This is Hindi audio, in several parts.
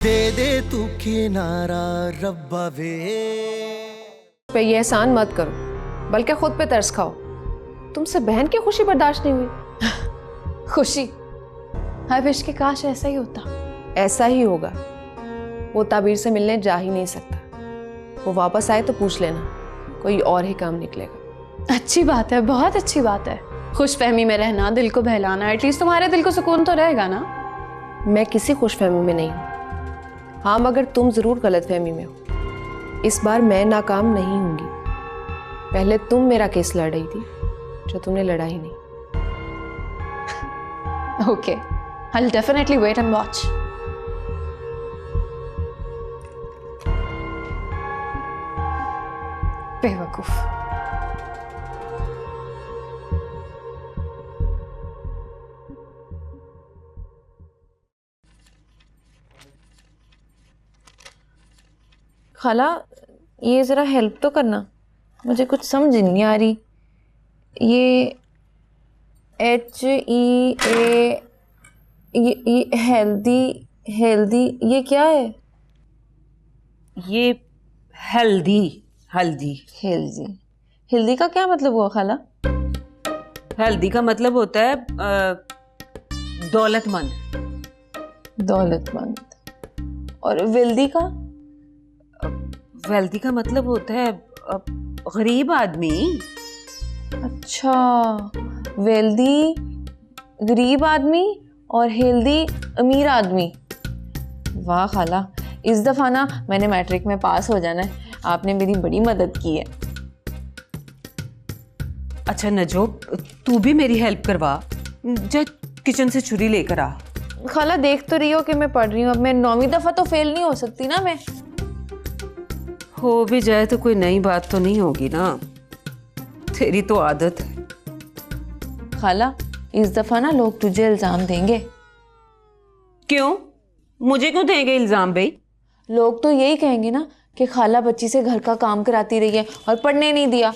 दे दे तू किनारा रब्बा वे पे ये एहसान मत करो, बल्कि खुद पे तरस खाओ। तुमसे बहन की खुशी बर्दाश्त नहीं हुई। खुशी? हाय विश के काश ऐसा ही होता। ऐसा ही होगा। वो ताबीर से मिलने जा ही नहीं सकता। वो वापस आए तो पूछ लेना, कोई और ही काम निकलेगा। अच्छी बात है, बहुत अच्छी बात है। खुशफहमी में रहना, दिल को बहलाना, एटलीस्ट तुम्हारे दिल को सुकून तो रहेगा ना। मैं किसी खुशफहमी में नहीं हूँ। हाँ, मगर तुम जरूर गलतफहमी में हो। इस बार मैं नाकाम नहीं होंगी। पहले तुम मेरा केस लड़ रही थी, जो तुमने लड़ा ही नहीं। Okay, I'll definitely wait and watch. बेवकूफ। खाला, ये ज़रा हेल्प तो करना, मुझे कुछ समझ नहीं आ रही। ये HEA, ये हेल्दी ये क्या है? ये हेल्दी हेल्दी का क्या मतलब हुआ खाला? हेल्दी का मतलब होता है दौलतमंद। और वेल्दी का? वेल्दी का मतलब होता है गरीब आदमी। अच्छा, वेल्दी गरीब आदमी और हेल्दी अमीर आदमी। वाह खाला, इस दफा ना मैंने मैट्रिक में पास हो जाना है। आपने मेरी बड़ी मदद की है। अच्छा नजो, तू भी मेरी हेल्प करवा। जा किचन से छुरी लेकर आ। खाला देख तो रही हो कि मैं पढ़ रही हूँ। अब मैं 9वीं दफा तो फेल नहीं हो सकती ना। मैं हो भी जाए तो कोई नई बात तो नहीं होगी ना, तेरी तो आदत है। खाला, इस दफा ना लोग तुझे इल्जाम देंगे। क्यों? मुझे क्यों देंगे इल्जाम भाई? लोग तो यही कहेंगे ना कि खाला बच्ची से घर का काम कराती रही है और पढ़ने नहीं दिया।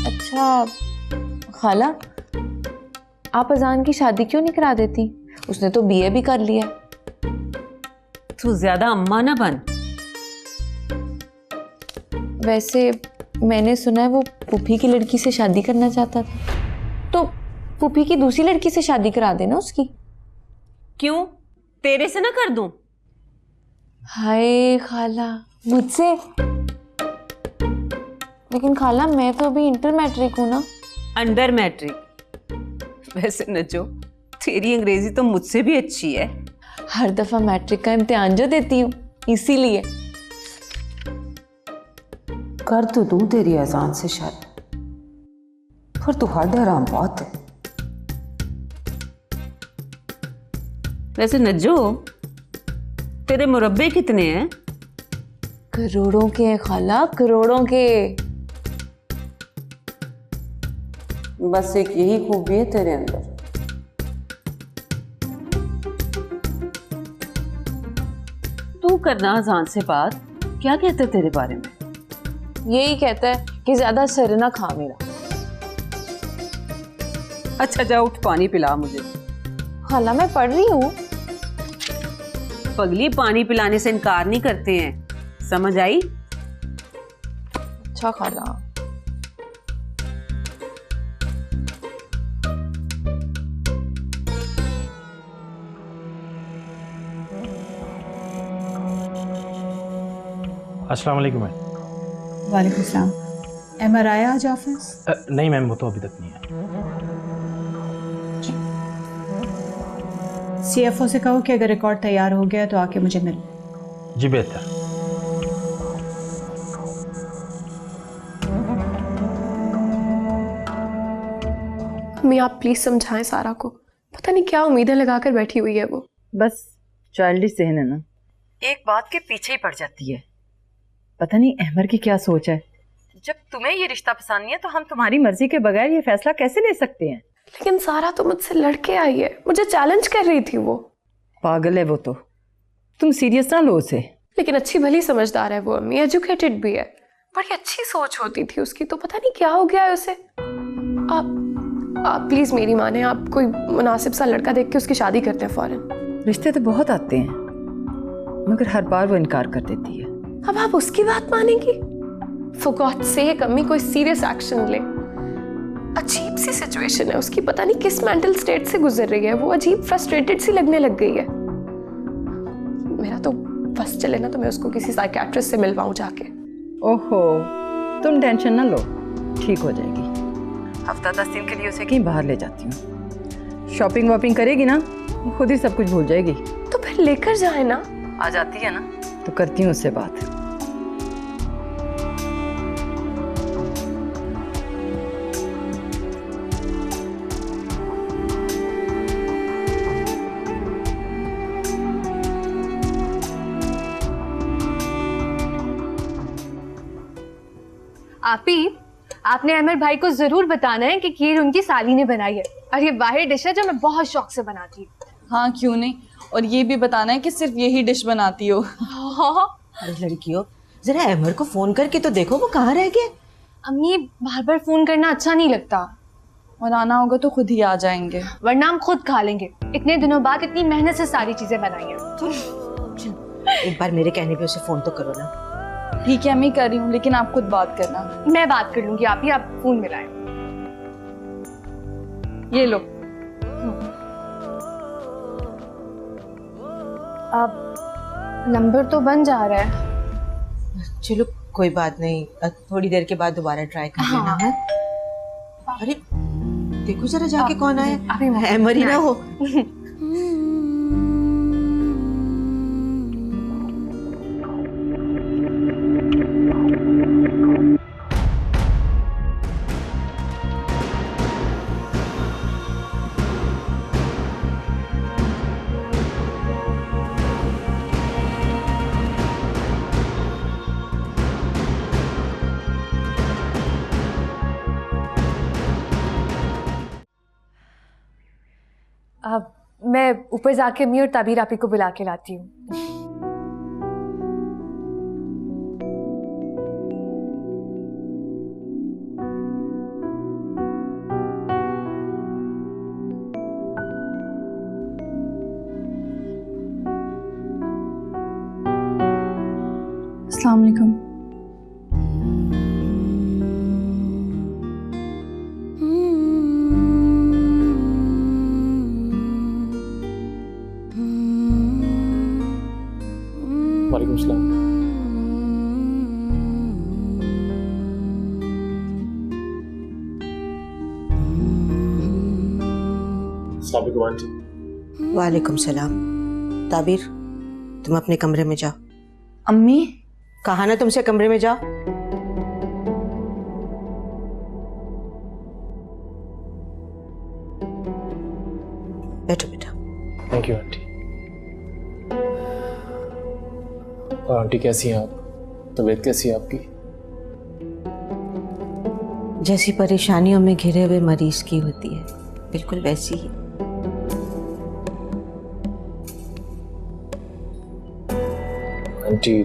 अच्छा खाला, आप अजान की शादी क्यों नहीं करा देती? उसने तो BA भी कर लिया। तू ज्यादा अम्मा ना बन। वैसे मैंने सुना है वो पुप्पी की लड़की से शादी करना चाहता था, तो पुप्पी की दूसरी लड़की से शादी करा देना उसकी। क्यों? तेरे से ना कर दूं? हाय खाला, मुझसे? लेकिन खाला मैं तो अभी इंटर मैट्रिक हूँ ना। Under matric? वैसे नजो, तेरी अंग्रेजी तो मुझसे भी अच्छी है। हर दफा मैट्रिक का इम्तिहान जो देती हूँ, इसीलिए। कर तो दूं तेरी अजान से शादी, पर तू हद हराम बहुत है। वैसे नज्जो, तेरे मुरब्बे कितने हैं? करोड़ों के हैं खाला, करोड़ों के। बस एक यही खूबी है तेरे अंदर। तू करना अजान से बात, क्या कहते हैं तेरे बारे में? यही कहता है कि ज्यादा सर ना खा मेरा। अच्छा जा उठ, पानी पिला मुझे। खाला मैं पढ़ रही हूँ। पगली, पानी पिलाने से इनकार नहीं करते हैं, समझ आई? अच्छा खाला। अस्सलाम वालेकुम मैम। वालेकुम सलाम। MRI आज ऑफिस? नहीं मैम, वो तो अभी तक नहीं है। CFO से कहो कि अगर रिकॉर्ड तैयार हो गया तो आके मुझे मिल। जी बेहतर। मम्मी आप प्लीज समझाएं सारा को। पता नहीं क्या उम्मीदें लगाकर बैठी हुई है वो। बस चाइल्डिश ज़हन है ना, एक बात के पीछे ही पड़ जाती है। पता नहीं अहमर की क्या सोच है। जब तुम्हें ये रिश्ता पसंद नहीं है तो हम तुम्हारी मर्जी के बगैर ये फैसला कैसे ले सकते हैं? लेकिन सारा तो मुझसे लड़के आई है, मुझे चैलेंज कर रही थी वो। पागल है वो तो, तुम सीरियस ना लो उसे। लेकिन अच्छी भली समझदार है वो अम्मी, एजुकेटेड भी है। बड़ी अच्छी सोच होती थी उसकी, तो पता नहीं क्या हो गया है उसे। आप प्लीज मेरी माने, आप कोई मुनासिब सा लड़का देख के उसकी शादी करते हैं फौरन। रिश्ते तो बहुत आते हैं, मगर हर बार वो इनकार कर देती है। अब आप उसकी बात मानेंगी? फॉर गॉड सेक अम्मी, कोई सीरियस एक्शन ले। अजीब सी सिचुएशन है उसकी, पता नहीं किस मेंटल स्टेट से गुजर रही है, वो अजीब फ्रस्ट्रेटेड सी लगने लग गई है। मेरा तो बस चले ना तो मैं उसको किसी साइकियाट्रिस्ट से मिलवाऊं जाके। ओहो, तुम टेंशन ना लो, ठीक हो जाएगी। हफ्ता 10 दिन के लिए उसे कहीं बाहर ले जाती हूँ, शॉपिंग वॉपिंग करेगी ना, खुद ही सब कुछ भूल जाएगी। तो फिर लेकर जाए ना। आ जाती है ना तो करती हूँ उससे बात। आपने अमर भाई को जरूर बताना है कि खीर उनकी साली ने बनाई है, और ये बाहर डिश है जो मैं बहुत शौक से बनाती हूँ। हाँ क्यों नहीं, और ये भी बताना है कि सिर्फ यही डिश बनाती हो। अरे लड़कियों, जरा अमर को फोन करके तो देखो वो कहाँ रह गए। अम्मी, बार बार फोन करना अच्छा नहीं लगता, और आना होगा तो खुद ही आ जाएंगे, वरना हम खुद खा लेंगे। इतने दिनों बाद इतनी मेहनत से सारी चीजें बनाई हैं। एक बार मेरे कहने पे उसे फोन तो करो ना। ठीक है मैं कर रही हूँ, लेकिन आप खुद बात करना। मैं बात कर लूंगी, आप फोन मिलाएं। ये लो। अब नंबर तो बन जा रहा है। चलो कोई बात नहीं, थोड़ी देर के बाद दोबारा ट्राई कर लेना है। अरे देखो जरा जाके कौन आया, अमर ही ना हो। अब मैं ऊपर जाके अम्मी और ताबीर आपी को बुला के लाती हूँ। अस्सलाम वालेकुम। वालेकुम सलाम। अस्सलाम आंटी। वालेकुम सलाम। ताबीर, तुम अपने कमरे में जाओ। अम्मी, कहा ना तुमसे कमरे में जाओ। बैठो बेटा। Thank you aunty. और आंटी कैसी हैं आप? तबीयत कैसी है आपकी? जैसी परेशानियों में घिरे हुए मरीज की होती है, बिल्कुल वैसी ही। आंटी,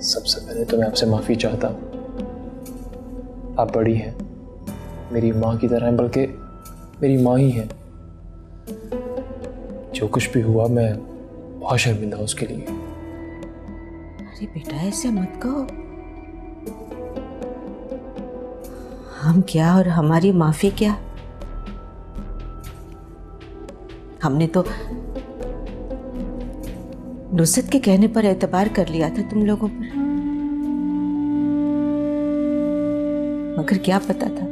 सबसे पहले तो मैं आपसे माफी चाहता हूँ। आप बड़ी हैं, मेरी माँ की तरह हैं, बल्कि मेरी माँ ही हैं। जो कुछ भी हुआ मैं बहुत शर्मिंदा हूँ उसके लिए। अरे बेटा ऐसे मत कहो। हम क्या और हमारी माफी क्या, हमने तो नुसरत के कहने पर एतबार कर लिया था तुम लोगों पर, मगर क्या पता था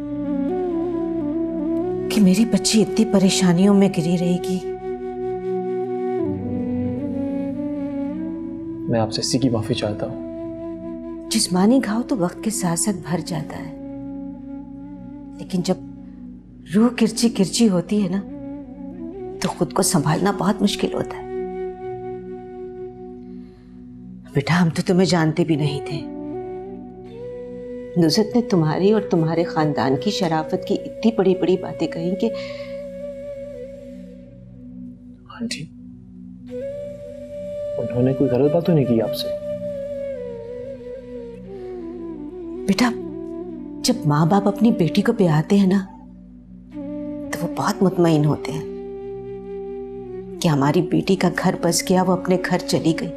कि मेरी बच्ची इतनी परेशानियों में गिरी रहेगी। मैं आपसे इसी की माफी चाहता हूँ। जिस्मानी घाव तो वक्त के साथ साथ भर जाता है, लेकिन जब रूह किरची किरची होती है ना, तो खुद को संभालना बहुत मुश्किल होता है। बेटा हम तो तुम्हें जानते भी नहीं थे। नुसरत ने तुम्हारी और तुम्हारे खानदान की शराफत की इतनी बड़ी बड़ी बातें कही कि आंटी, उन्होंने कोई गलत बात तो नहीं की आपसे? बेटा जब माँ बाप अपनी बेटी को ब्याहते हैं ना, बहुत मुतमईन होते हैं कि हमारी बेटी का घर बस गया, वो अपने घर चली गई।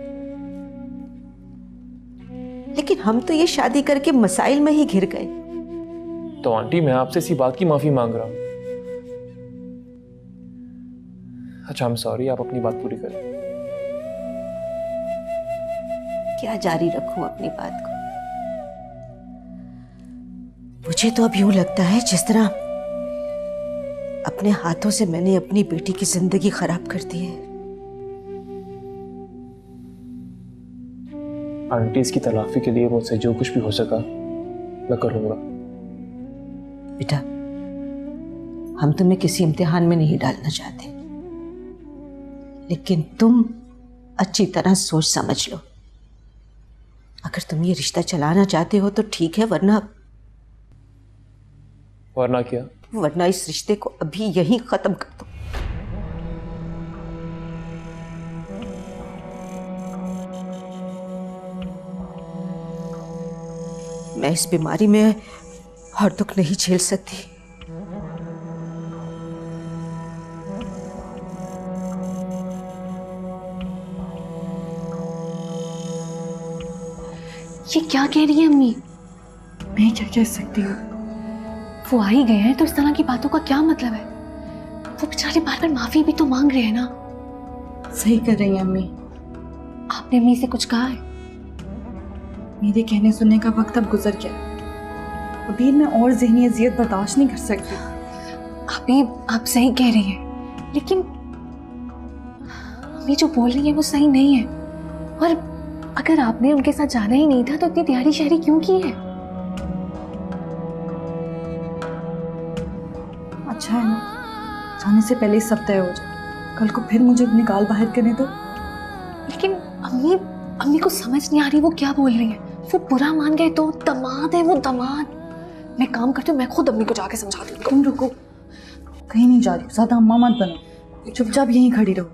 लेकिन हम तो ये शादी करके मसाइल में ही घिर गए। तो आंटी मैं आपसे इसी बात की माफी मांग रहा हूं। अच्छा आई एम सॉरी, आप अपनी बात पूरी करें। क्या जारी रखूं अपनी बात को? मुझे तो अब यूं लगता है जिस तरह अपने हाथों से मैंने अपनी बेटी की जिंदगी खराब कर दी है। आंटी इसकी तलाफी के लिए मुझसे जो कुछ भी हो सका मैं करूंगा। बेटा, हम तुम्हें किसी इम्तिहान में नहीं डालना चाहते, लेकिन तुम अच्छी तरह सोच समझ लो। अगर तुम ये रिश्ता चलाना चाहते हो तो ठीक है, वरना क्या? वरना इस रिश्ते को अभी यहीं खत्म कर दो। मैं इस बीमारी में और दुख नहीं झेल सकती। ये क्या कह रही है अम्मी? मैं क्या कह सकती हूँ? वो आ ही गए हैं तो इस तरह की बातों का क्या मतलब है? वो बेचारे बार बार माफी भी तो मांग रहे हैं ना। सही कर रही हैं अम्मी। आपने अम्मी से कुछ कहा है? मेरे कहने सुनने का वक्त अब गुजर गया। अभी मैं और ज़हनी अजियत बर्दाश्त नहीं कर सकती। अभी आप सही कह रही हैं, लेकिन अम्मी जो बोल रही है वो सही नहीं है। और अगर आपने उनके साथ जाना ही नहीं था तो इतनी तैयारी शहरी क्यों की है? अच्छा है ना, जाने से पहले ही सब तय हो जाए। कल को फिर मुझे निकाल बाहर करने दो। लेकिन अम्मी को समझ नहीं आ रही वो क्या बोल रही है। वो बुरा मान गए तो दामाद है वो, दामाद। मैं काम करती हूँ, मैं खुद अम्मी को जाके समझा दूँ। तुम रुको, कहीं नहीं जा रही, ज्यादा अम्मा मत बनो, चुपचाप यहीं खड़ी रहो।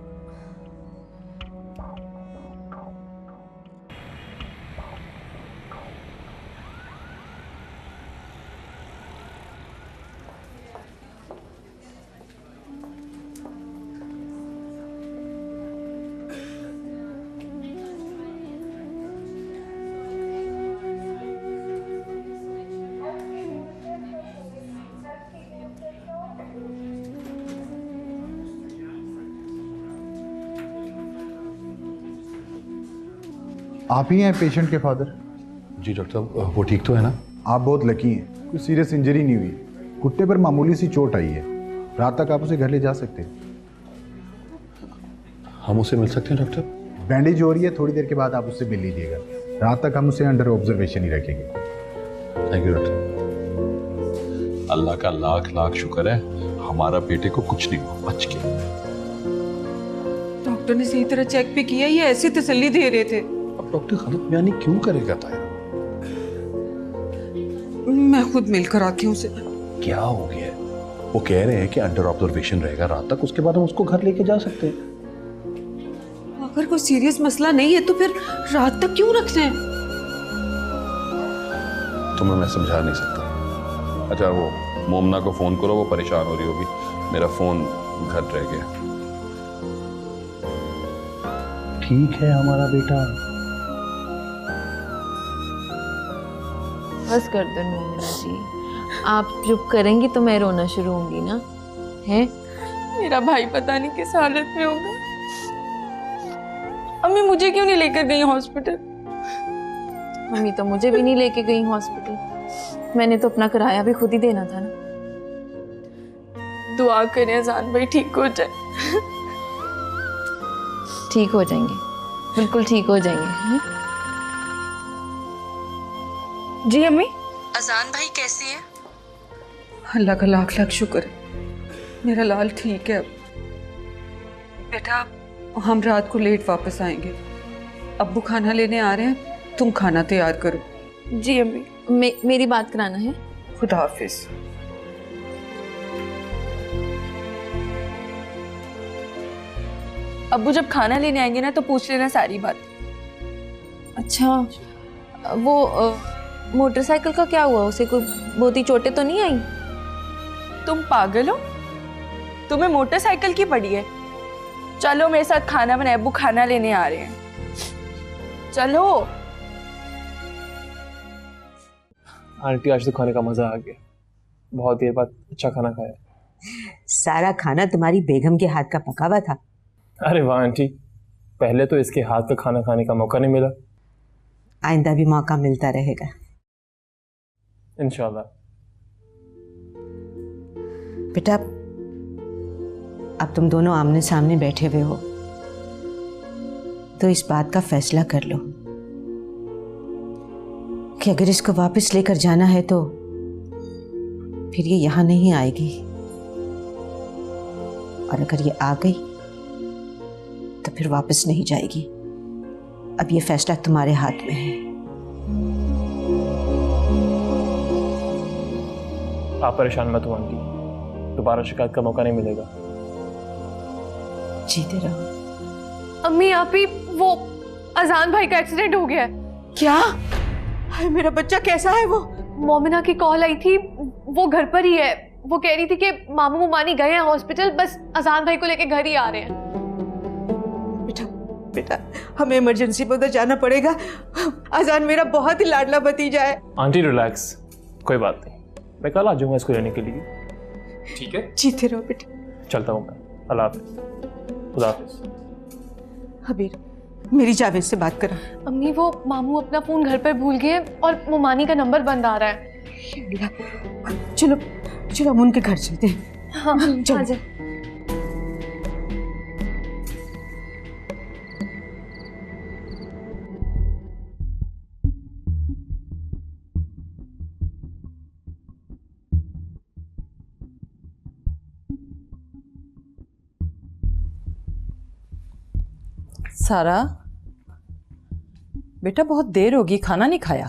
आप ही हैं पेशेंट के फादर? जी डॉक्टर साहब, वो ठीक तो है ना? आप बहुत लकी हैं, कोई सीरियस इंजरी नहीं हुई। घुटने पर मामूली सी चोट आई है। रात तक आप उसे घर ले जा सकते हैं। हम उसे मिल सकते हैं डॉक्टर? बैंडेज हो रही है, थोड़ी देर के बाद आप उससे मिल लीजिएगा। रात तक हम उसे अंडर ऑब्जर्वेशन ही रखेंगे। Thank you doctor. अल्लाह का लाख लाख शुक्र है, हमारा बेटे को कुछ नहीं हुआ, बच गया। डॉक्टर ने सही तरह चेक भी किया, ये ऐसी तसल्ली दे रहे थे। अब डॉक्टर गलत बयानी क्यों करेगा ताया? मैं खुद मिलकर आती हूँ उसे। क्या हो गया? वो कह रहे हैं कि अंडर ऑब्जर्वेशन रहेगा रात तक, उसके बाद हम उसको घर लेके जा सकते हैं। अगर कोई सीरियस मसला नहीं है तो फिर रात तक क्यों रखना है? तुम्हें मैं समझा नहीं सकता। अच्छा वो मोमना को फोन करो, वो परेशान हो रही होगी। मेरा फोन घर रह गया। ठीक है हमारा बेटा। बस कर दो मोमिना जी, आप चुप करेंगी तो मैं रोना शुरू होंगी ना। है मेरा भाई पता नहीं किस हालत में होगा। अम्मी मुझे क्यों नहीं लेकर गई हॉस्पिटल? मम्मी तो मुझे भी नहीं लेके गई हॉस्पिटल। मैंने तो अपना किराया भी खुद ही देना था ना। दुआ करें अजान भाई ठीक हो जाए। ठीक हो जाएंगे, बिल्कुल ठीक हो जाएंगे। है? जी अम्मी। अजान भाई कैसी है? अल्लाह का लाख लाख शुक्र है, मेरा लाल ठीक है। बेटा हम रात को लेट वापस आएंगे। अब्बू खाना लेने आ रहे हैं, तुम खाना तैयार करो। जी अम्मी। मेरी बात कराना है। खुदा हाफिज। अब्बू जब खाना लेने आएंगे ना तो पूछ लेना सारी बात। अच्छा वो मोटरसाइकिल का क्या हुआ? उसे कोई बहुत ही चोटें तो नहीं आई? तुम पागल हो? तुम्हें मोटरसाइकिल की पड़ी है? चलो मेरे साथ खाना बनाए, अब्बू खाना लेने आ रहे हैं। चलो। आंटी आज तो खाने का मजा आ गया, बहुत देर बाद अच्छा खाना खाया। सारा खाना तुम्हारी बेगम के हाथ का पका हुआ था। अरे वाह आंटी, पहले तो इसके हाथ का खाना खाने का मौका नहीं मिला। आइंदा भी मौका मिलता रहेगा इंशाल्लाह। बेटा, अब तुम दोनों आमने सामने बैठे हुए हो तो इस बात का फैसला कर लो कि अगर इसको वापस लेकर जाना है तो फिर ये यहां नहीं आएगी, और अगर ये आ गई तो फिर वापस नहीं जाएगी। अब ये फैसला तुम्हारे हाथ में है। आप परेशान मत हो आंटी, दोबारा शिकायत का मौका नहीं मिलेगा। जीते रहो। अम्मी आप ही, वो अजान भाई का एक्सीडेंट हो गया है। क्या? हाय मेरा बच्चा कैसा है? वो मोमिना की कॉल आई थी, वो घर पर ही है। वो कह रही थी कि मामू मुमानी गए हैं हॉस्पिटल, बस अजान भाई को लेके घर ही आ रहे हैं। बेटा बेटा, हमें इमरजेंसी पर उधर जाना पड़ेगा। अजान मेरा बहुत ही लाडला भतीजा है। आंटी रिलैक्स, कोई बात नहीं, मैं कल आ जाऊंगा इसको लेने के लिए। ठीक है, जीते रहो बेटा। चलता हूँ मैं। अल्लाह हाफिज। खुदा हाफिज। हबीर, मेरी जावेद से बात करा। अम्मी वो मामू अपना फोन घर पर भूल गए और मुमानी का नंबर बंद आ रहा है। चलो चलो हम उनके घर चलते हैं। हाँ चलो। सारा बेटा, बहुत देर होगी, खाना नहीं खाया?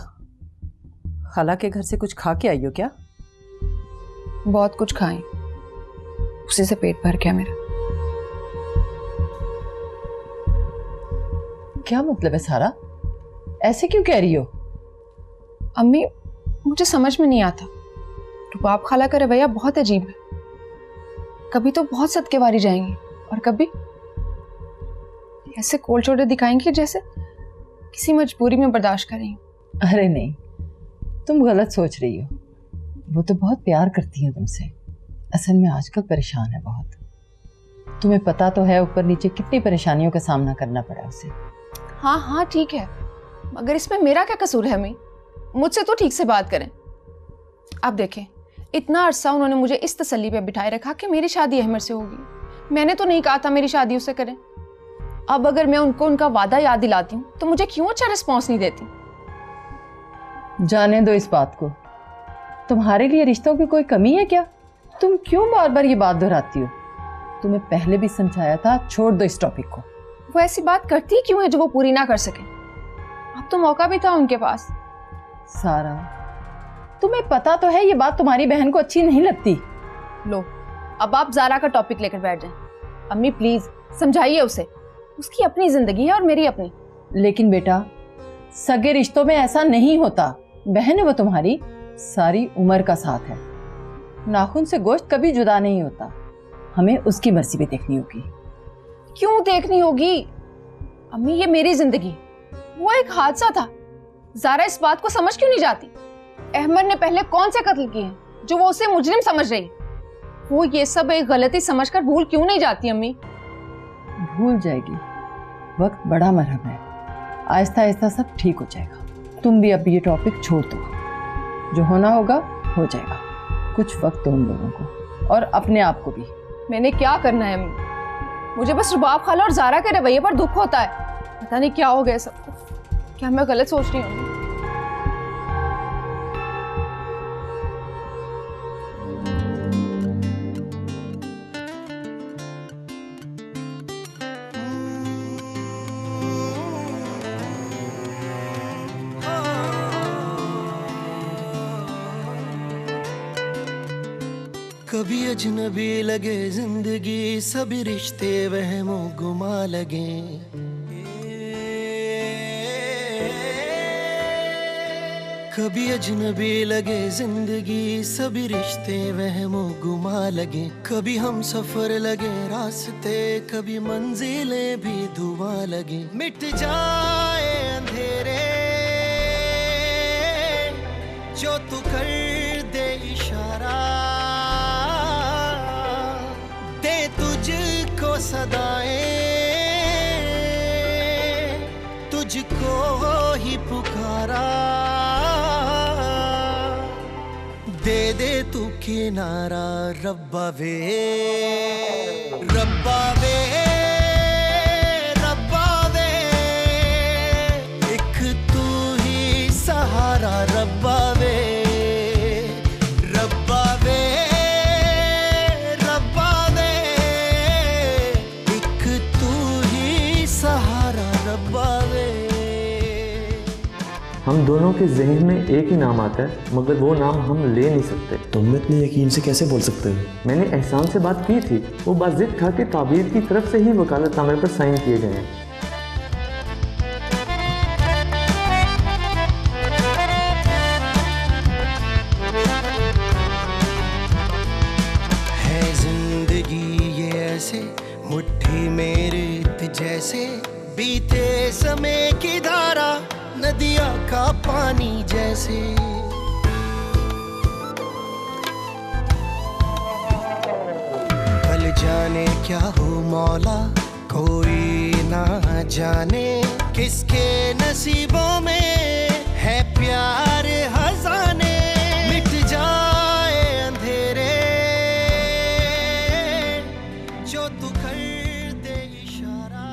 खाला के घर से कुछ खा के आई हो क्या? बहुत कुछ खाएं, उसी से पेट भर गया मेरा। क्या मतलब है सारा? ऐसे क्यों कह रही हो? अम्मी मुझे समझ में नहीं आता, रुबाब खाला का रवैया बहुत अजीब है। कभी तो बहुत सदकेवारी जाएंगी और कभी ऐसे कोल छोटे दिखाएंगे जैसे किसी मजबूरी में बर्दाश्त करेंगी। अरे नहीं, तुम गलत सोच रही हो। वो तो बहुत प्यार करती है तुमसे, असल में आजकल परेशान है बहुत। तुम्हें पता तो है ऊपर नीचे कितनी परेशानियों का सामना करना पड़ा उसे। हाँ हाँ ठीक है, मगर इसमें मेरा क्या कसूर है अम्मी? मुझसे तो ठीक से बात करें। आप देखें, इतना अरसा उन्होंने मुझे इस तसल्ली पे बिठाए रखा कि मेरी शादी अहमद से होगी। मैंने तो नहीं कहा था मेरी शादी उससे करें। अब अगर मैं उनको उनका वादा याद दिलाती हूँ तो मुझे क्यों अच्छा रिस्पॉन्स नहीं देती? जाने दो इस बात को। तुम्हारे लिए रिश्तों की कोई कमी है क्या? तुम क्यों बार बार ये बात दोहराती हो? तुम्हें पहले भी समझाया था, छोड़ दो इस टॉपिक को। वो ऐसी बात करती क्यों है जो वो पूरी ना कर सके? अब तो मौका भी था उनके पास। सारा, तुम्हें पता तो है ये बात तुम्हारी बहन को अच्छी नहीं लगती। लो, अब आप ज़ारा का टॉपिक लेकर बैठ जाएं। अम्मी प्लीज समझाइए उसे, उसकी अपनी जिंदगी है और मेरी अपनी। लेकिन बेटा, सगे रिश्तों में ऐसा नहीं होता। बहन है वो तुम्हारी, सारी उम्र का साथ है। नाखून से गोश्त कभी जुदा नहीं होता। हमें उसकी मर्जी भी देखनी होगी। क्यों देखनी होगी अम्मी? ये मेरी जिंदगी, वो एक हादसा था। ज़ारा इस बात को समझ क्यों नहीं जाती? अहमद ने पहले कौन से कत्ल किए हैं जो वो उसे मुजरिम समझ रही? वो ये सब एक गलती समझकर भूल क्यों नहीं जाती अम्मी? भूल जाएगी, वक्त बड़ा मरहम है। आहिस्ता आहिस्ता सब ठीक हो जाएगा। तुम भी अब ये टॉपिक छोड़ दो, जो होना होगा हो जाएगा। कुछ वक्त दो उन लोगों को और अपने आप को भी। मैंने क्या करना है अम्मी? मुझे बस रुबाब खाला और ज़ारा के रवैये पर दुख होता है। पता नहीं क्या हो गया सबको। क्या मैं गलत सोच रही हूँ? कभी अजनबी लगे जिंदगी, सभी रिश्ते वहमो गुमा लगे। कभी अजनबी लगे जिंदगी, सभी रिश्ते वहमो गुमा लगे। कभी हम सफर लगे रास्ते, कभी मंजिलें भी धुआं लगे। मिट जाए अंधेरे जो तू कर दे इशारा, दे तुझको सदाएं, तुझको ही पुकारा। दे दे तू किनारा रब्बा वे, रब्बा वे, रब्बा वे, एक तू ही सहारा रब्बा वे, रब्बा वे, रब्बा वे, एक तू ही सहारा रब्बा वे। हम दोनों के जहन में एक ही नाम आता है, मगर वो नाम हम ले नहीं सकते। तुम इतने यकीन से कैसे बोल सकते हो? मैंने एहसान से बात की थी, वो बात जिद खा के ताबीर की तरफ से ही वकालतनामे पर साइन किए गए हैं। है जिंदगी ये ऐसे मुट्ठी में रेत जैसे, बीते समय की धारा नदिया का पानी जैसे। कल जाने क्या हो मौला, कोई ना जाने किसके नसीबों में है प्यार हजाने। मिट जाए अंधेरे जो तू कर दे इशारा।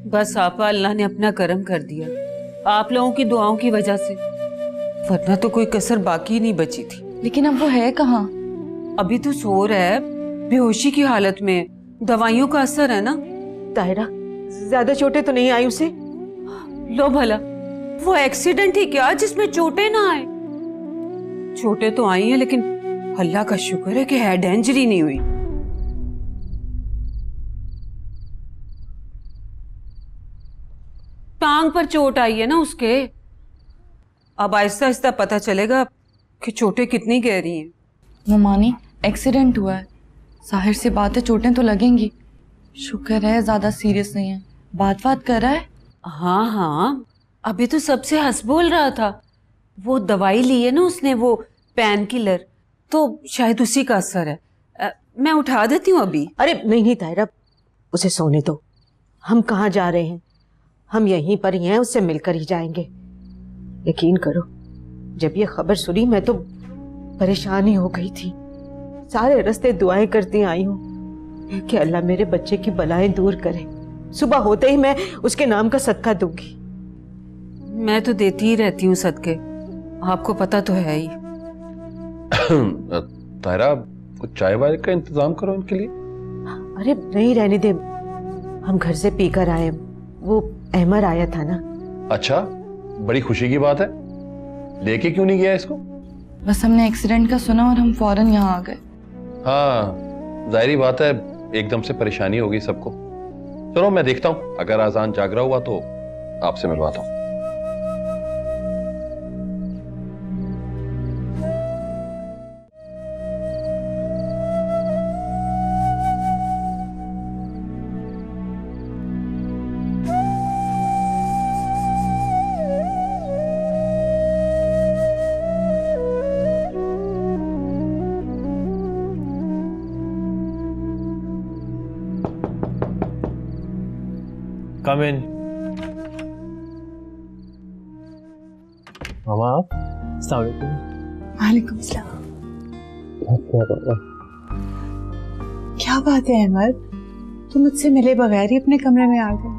बस आपा, अल्लाह ने अपना करम कर दिया आप लोगों की दुआओं की वजह से, वरना तो कोई कसर बाकी नहीं बची थी। लेकिन अब वो है कहाँ? अभी तो सो रहा है, बेहोशी की हालत में, दवाइयों का असर है ना। ताहिरा, ज्यादा चोटें तो नहीं आई उसे? लो भला, वो एक्सीडेंट ही क्या जिसमें चोटें ना आए। चोटें तो आई हैं, लेकिन अल्लाह का शुक्र है कि हेड इंजरी नहीं हुई। टांग पर चोट आई है ना उसके। अब आहिस्ता आहिस्ता पता चलेगा कि चोटें कितनी गहरी हैं। ममानी, एक्सीडेंट हुआ है, जाहिर सी बात है चोटें तो लगेंगी। शुक्र है ज्यादा सीरियस नहीं है, बात कर रहा है। हाँ हाँ, अभी तो सबसे हंस बोल रहा था। वो दवाई ली है ना उसने, वो पेन किलर, तो शायद उसी का असर है। मैं उठा देती हूँ अभी। अरे नहीं ताहिरा, उसे सोने दो। हम कहाँ जा रहे हैं? हम यहीं पर ही हैं, उससे मिलकर ही जाएंगे। यकीन करो, जब ये खबर सुनी मैं तो परेशान ही हो गई थी। सारे रास्ते दुआएं करती आई हूँ कि अल्लाह मेरे बच्चे की बलाएं दूर करे। सुबह होते ही मैं उसके नाम का सदका दूंगी। मैं तो देती ही रहती हूँ सदके, आपको पता तो है ही। ताहिरा, कुछ चाय वाय का इंतजाम करो इनके लिए। अरे नहीं, रहने दे, हम घर से पीकर आए। वो अहमर आया था ना। अच्छा, बड़ी खुशी की बात है। लेके क्यों नहीं गया इसको? बस हमने एक्सीडेंट का सुना और हम फौरन यहाँ आ गए। हाँ, जाहिर बात है, एकदम से परेशानी होगी सबको। चलो मैं देखता हूँ, अगर आजान जाग रहा हुआ तो आपसे मिलवाता हूँ। कम इन। मामा आप? अस्सलाम वालेकुम। वालेकुम सलाम। क्या बात है अहमद, तुम मुझसे मिले बगैर ही अपने कमरे में आ गए।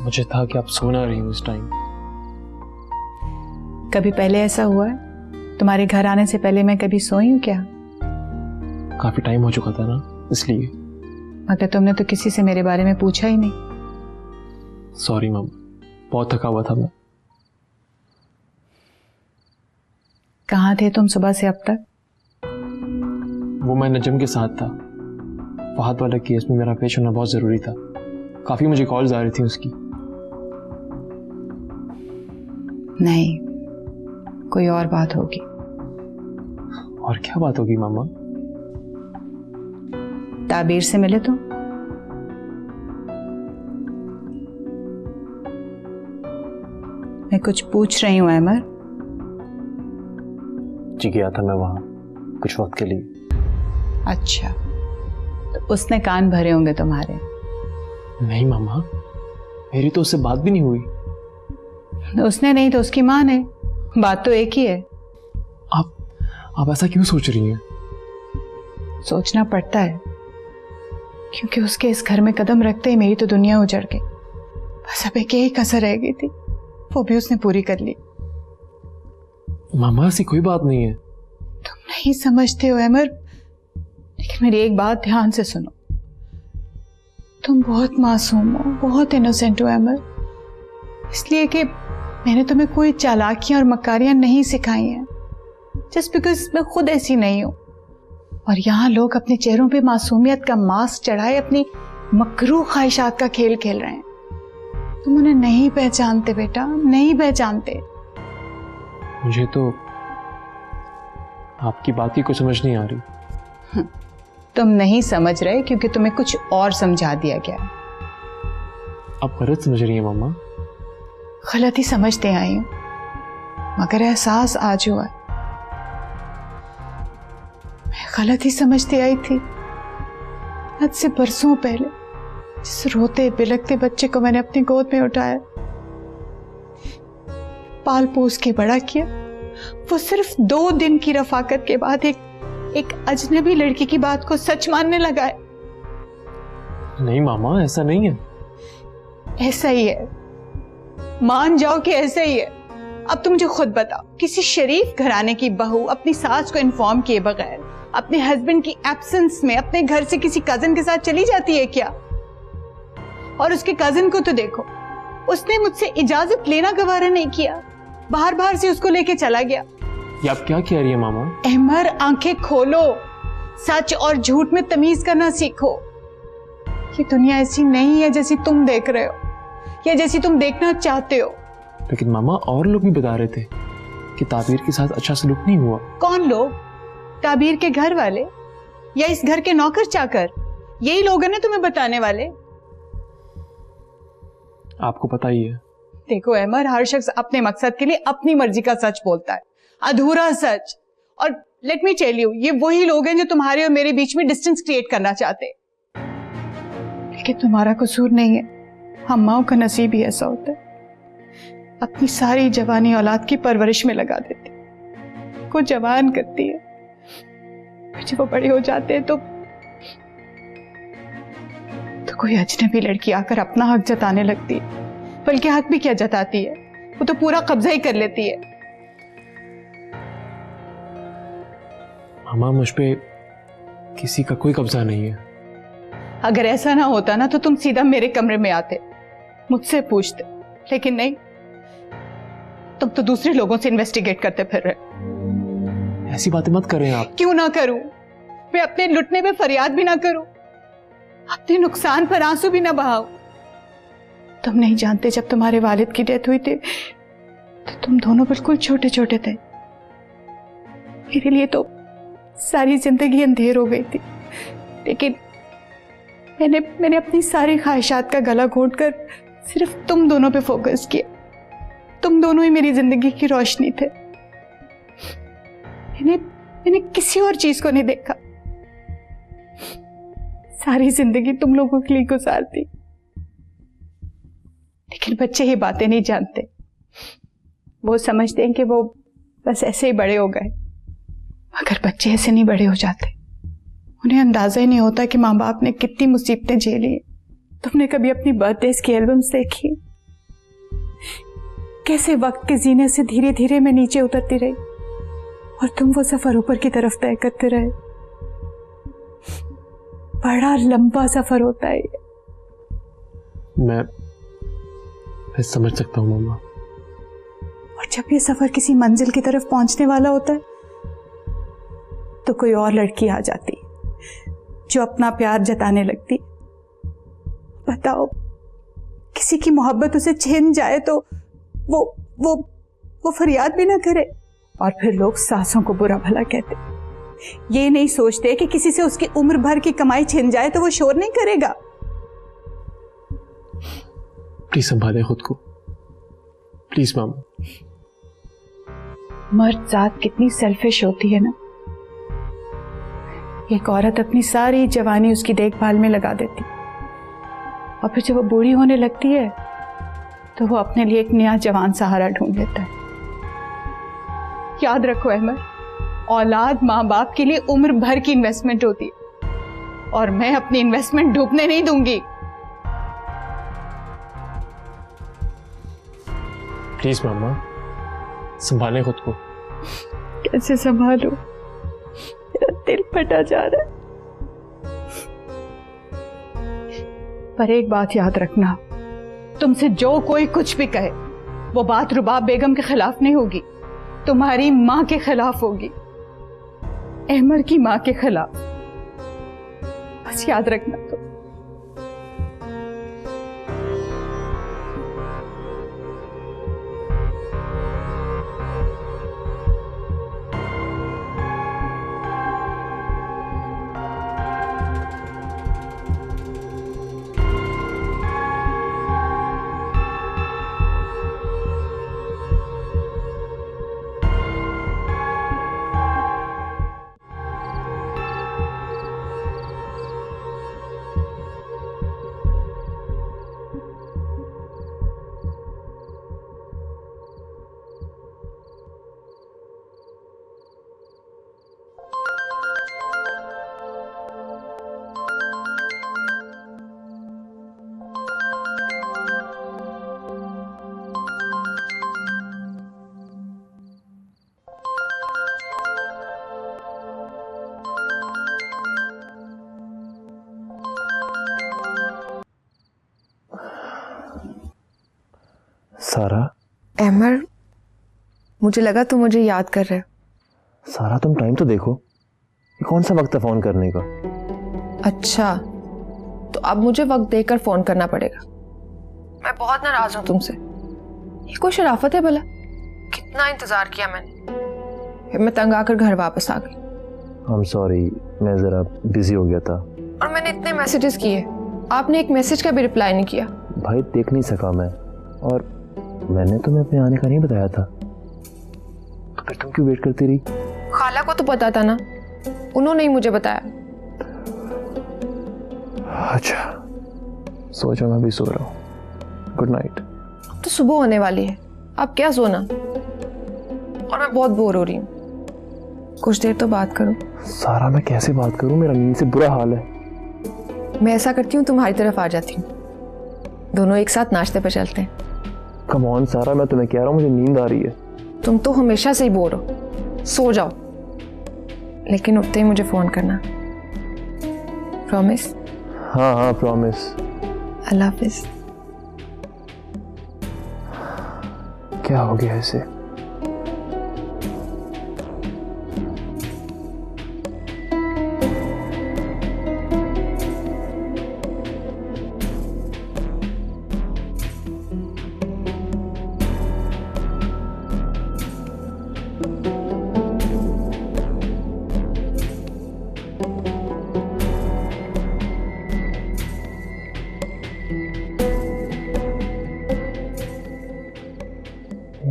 मुझे था कि आप सो ना रही हो इस टाइम। कभी पहले ऐसा हुआ है? तुम्हारे घर आने से पहले मैं कभी सोई हूँ क्या? काफी टाइम हो चुका था ना, इसलिए। मगर तुमने तो किसी से मेरे बारे में पूछा ही नहीं। सॉरी मामा, बहुत थका हुआ था मैं। कहाँ थे तुम सुबह से अब तक? वो मैं नजम के साथ था। फहद वाला केस में मेरा पेश होना बहुत जरूरी था। काफी मुझे कॉल्स आ रही थी उसकी। नहीं, कोई और बात होगी। और क्या बात होगी मामा? ताबीर से मिले तुम? मैं कुछ पूछ रही हूँ अहमद। जी गया था मैं वहां कुछ वक्त के लिए। अच्छा, तो उसने कान भरे होंगे तुम्हारे? नहीं मामा, मेरी तो उससे बात भी नहीं हुई। उसने नहीं तो उसकी माँ ने। बात तो एक ही है। आप ऐसा क्यों सोच रही हैं? सोचना पड़ता है, क्योंकि उसके इस घर में कदम रखते ही मेरी तो दुनिया उजड़ गई। बस अब एक ही कसर रह गई थी, वो भी उसने पूरी कर ली। मामा ऐसी कोई बात नहीं है। तुम नहीं समझते हो अमर, लेकिन मेरी एक बात ध्यान से सुनो। तुम बहुत मासूम हो, बहुत इनोसेंट हो अमर, इसलिए कि मैंने तुम्हें कोई चालाकियां और मकारियां नहीं सिखाई हैं, जस्ट बिकॉज मैं खुद ऐसी नहीं हूं। और यहाँ लोग अपने चेहरों पे मासूमियत का मास्क चढ़ाए अपनी मकरू ख्वाहिशात का खेल खेल रहे हैं। तुम उन्हें नहीं पहचानते बेटा, नहीं पहचानते। मुझे तो आपकी बात ही को समझ नहीं आ रही। तुम नहीं समझ रहे क्योंकि तुम्हें कुछ और समझा दिया गया। आप गलत समझ रही हैं मामा। गलत ही समझते आई हूं, मगर एहसास आज हुआ। मैं गलत ही समझती आई थी। आज से बरसों पहले जिस रोते बिलखते बच्चे को मैंने अपनी गोद में उठाया, पाल पोस के बड़ा किया, वो सिर्फ 2 दिन की रफाकत के बाद एक अजनबी लड़की की बात को सच मानने लगा है। नहीं मामा, ऐसा नहीं है। ऐसा ही है, मान जाओ कि ऐसा ही है। अब तुम मुझे खुद बताओ, किसी शरीफ घराने की बहू अपनी सास को इन्फॉर्म किए बगैर अपने हस्बैंड की एब्सेंस में अपने घर से किसी कजिन के साथ चली जाती है क्या? और उसके कजिन को तो देखो, उसने मुझसे इजाजत लेना गवारा नहीं किया, बाहर बाहर से उसको लेके चला गया। ये आप क्या कह रही है मामा? अहमर, आंखें खोलो, सच और झूठ में तमीज करना सीखो। ये दुनिया ऐसी नहीं है जैसी तुम देख रहे हो या जैसी तुम देखना चाहते हो। लेकिन मामा, और लोग भी बता रहे थे कि ताबीर के साथ अच्छा सलूक नहीं हुआ। कौन लोग? ताबीर के घर वाले या इस घर के नौकर चाकर? यही लोग हैं ना तुम्हें बताने वाले। आपको पता ही है। देखो अहमर, हर शख्स अपने मकसद के लिए अपनी मर्जी का सच बोलता है, अधूरा सच। और लेट मी टेल यू, ये वही लोग हैं जो तुम्हारे और मेरे बीच में डिस्टेंस क्रिएट करना चाहते। लेकिन तुम्हारा कसूर नहीं है, हम माओ का नसीब ही ऐसा होता है। अपनी सारी जवानी औलाद की परवरिश में लगा देती, को जवान करती है, फिर जब वो बड़े हो जाते हैं तो कोई अजनबी लड़की आकर अपना हक जताने लगती है। बल्कि हक भी क्या जताती है, वो तो पूरा कब्जा ही कर लेती है। मामा, मुझ पे किसी का कोई कब्जा नहीं है। अगर ऐसा ना होता ना तो तुम सीधा मेरे कमरे में आते, मुझसे पूछते, लेकिन नहीं, तुम तो दूसरे लोगों से इन्वेस्टिगेट करते फिर रहे। ऐसी बातें मत करें आप। क्यों ना करूं? मैं अपने लुटने पे फरियाद भी ना करूं, अपने नुकसान पर आंसू भी ना बहाऊं। तुम नहीं जानते, जब तुम्हारे वालिद की डेथ हुई थी तो तुम दोनों बिल्कुल छोटे छोटे थे। मेरे लिए तो सारी जिंदगी अंधेर हो गई थी, लेकिन मैंने अपनी सारी ख्वाहिशात का गला घोंटकर सिर्फ तुम दोनों पे फोकस किया। तुम दोनों ही मेरी जिंदगी की रोशनी थे। मैंने किसी और चीज को नहीं देखा। सारी जिंदगी तुम लोगों के लिए गुजार दी। लेकिन बच्चे ये बातें नहीं जानते। वो समझते हैं कि वो बस ऐसे ही बड़े हो गए, अगर बच्चे ऐसे नहीं बड़े हो जाते, उन्हें अंदाजा ही नहीं होता कि माँ बाप ने कितनी मुसीबतें झेली। तुमने कभी अपनी बर्थडेज की एल्बम्स देखी? कैसे वक्त के जीने से धीरे धीरे मैं नीचे उतरती रही और तुम वो सफर ऊपर की तरफ तय करते रहे। बड़ा लंबा सफर होता है ये। मैं समझ सकता हूँ मामा। और जब ये सफर किसी मंजिल की तरफ पहुंचने वाला होता है तो कोई और लड़की आ जाती जो अपना प्यार जताने लगती। बताओ, किसी की मोहब्बत उसे छीन जाए तो वो फरियाद भी ना करे। और फिर लोग सासों को बुरा भला कहते, ये नहीं सोचते कि किसी से उसकी उम्र भर की कमाई छिन जाए तो वो शोर नहीं करेगा। प्लीज संभाले खुद को, प्लीज मामा। मर्द जात कितनी सेल्फिश होती है ना। एक औरत अपनी सारी जवानी उसकी देखभाल में लगा देती और फिर जब वो बूढ़ी होने लगती है तो वो अपने लिए एक नया जवान सहारा ढूंढ लेता है। याद रखो अहमद, औलाद माँ बाप के लिए उम्र भर की इन्वेस्टमेंट होती है और मैं अपनी इन्वेस्टमेंट डूबने नहीं दूंगी। प्लीज मामा, संभालें खुद को। कैसे संभालूं? मेरा दिल फटा जा रहा है। पर एक बात याद रखना, तुमसे जो कोई कुछ भी कहे वो बात रुबाब बेगम के खिलाफ नहीं होगी, तुम्हारी माँ के खिलाफ होगी, अहमर की माँ के खिलाफ। बस याद रखना। तो सारा। अहमर, मुझे लगा तुम मुझे याद कर रहे हो। सारा, तुम टाइम तो देखो, ये कौन सा वक्त है फोन करने का? अच्छा, तो अब मुझे वक्त देकर फोन करना पड़ेगा। मैं बहुत नाराज हूं तुमसे। ये कोई शराफत है भला? कितना इंतजार किया मैंने, फिर मैं तंग आकर घर वापस आ गई। I'm sorry, मैं जरा बिजी हो गया था। और मैंने इतने मैसेजेस किए, आपने एक मैसेज का भी रिप्लाई नहीं किया। भाई देख नहीं सका मैं, और मैंने तुम्हें अपने आने का नहीं बताया था, तो फिर तुम क्यों वेट करती रही? खाला को तो पता था ना, उन्होंने ही मुझे बताया। अच्छा, सोचा मैं भी सो रहा हूँ। Good night. तो सुबह होने वाली है, अब क्या सोना। और मैं बहुत बोर हो रही हूँ, कुछ देर तो बात करो। सारा, मैं कैसे बात करूँ, मेरा नींद से बुरा हाल है। मैं ऐसा करती हूँ, तुम्हारी तरफ आ जाती हूँ, दोनों एक साथ नाश्ते पे चलते हैं। कम ऑन सारा, मैं तुम्हें कह रहा हूँ मुझे नींद आ रही है। तुम तो हमेशा से ही बोर हो, सो जाओ, लेकिन उठते ही मुझे फोन करना। प्रॉमिस? हाँ हाँ प्रॉमिस। अल्लाह हाफिज। क्या हो गया इसे?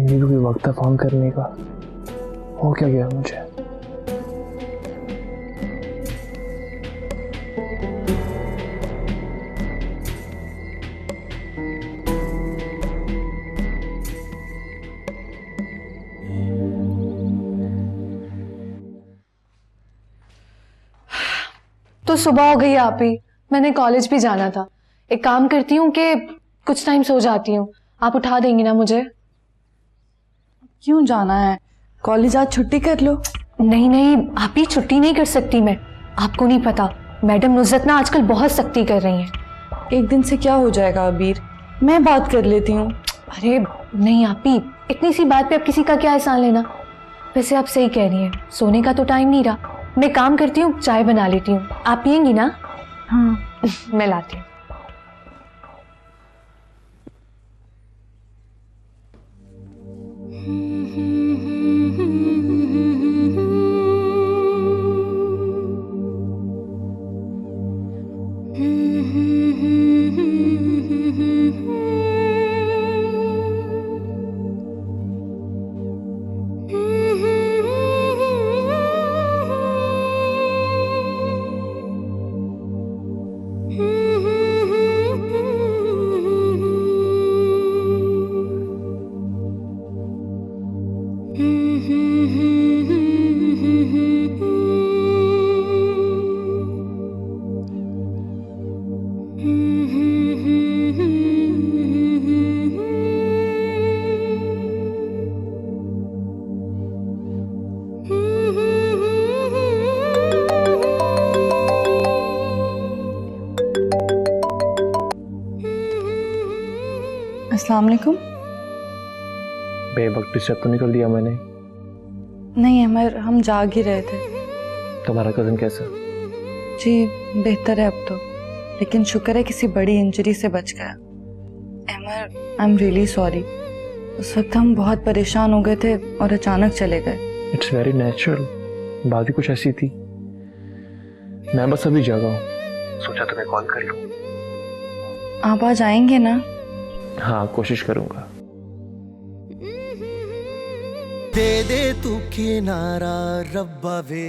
ये भी वक्त है फोन करने का, हो क्या गया मुझे? तो सुबह हो गई आप ही, मैंने कॉलेज भी जाना था। एक काम करती हूँ कि कुछ टाइम सो जाती हूँ, आप उठा देंगी ना मुझे? क्यों जाना है, कॉलेज आज छुट्टी कर लो। नहीं नहीं आप ही, छुट्टी नहीं कर सकती मैं। आपको नहीं पता, मैडम नुज़रत ना आजकल बहुत सख्ती कर रही हैं। एक दिन से क्या हो जाएगा अबीर, मैं बात कर लेती हूँ। अरे नहीं आप ही, इतनी सी बात पे अब किसी का क्या एहसान लेना। वैसे आप सही कह रही हैं, सोने का तो टाइम नहीं रहा। मैं काम करती हूँ, चाय बना लेती हूँ, आप पियेंगी ना? हाँ मैं लाती हूँ। अस्सलाम वालेकुम। बेवक्त डिस्टर्ब तो नहीं कर दिया मैंने? नहीं अमर, हम जाग ही रहे थे। तुम्हारा कज़न कैसा? जी बेहतर है अब तो, लेकिन शुक्र है किसी बड़ी इंजरी से बच गया। अमर आई एम रियली सॉरी, उस वक्त हम बहुत परेशान हो गए थे और अचानक चले गए। इट्स वेरी नेचुरल, बात ही कुछ ऐसी थी। मैं बस अभी जगा हूँ, सोचा तुम्हें कॉल कर लूँ। आप आज आएंगे ना? हाँ कोशिश करूँगा। दे दे तू किनारा रब्बा वे।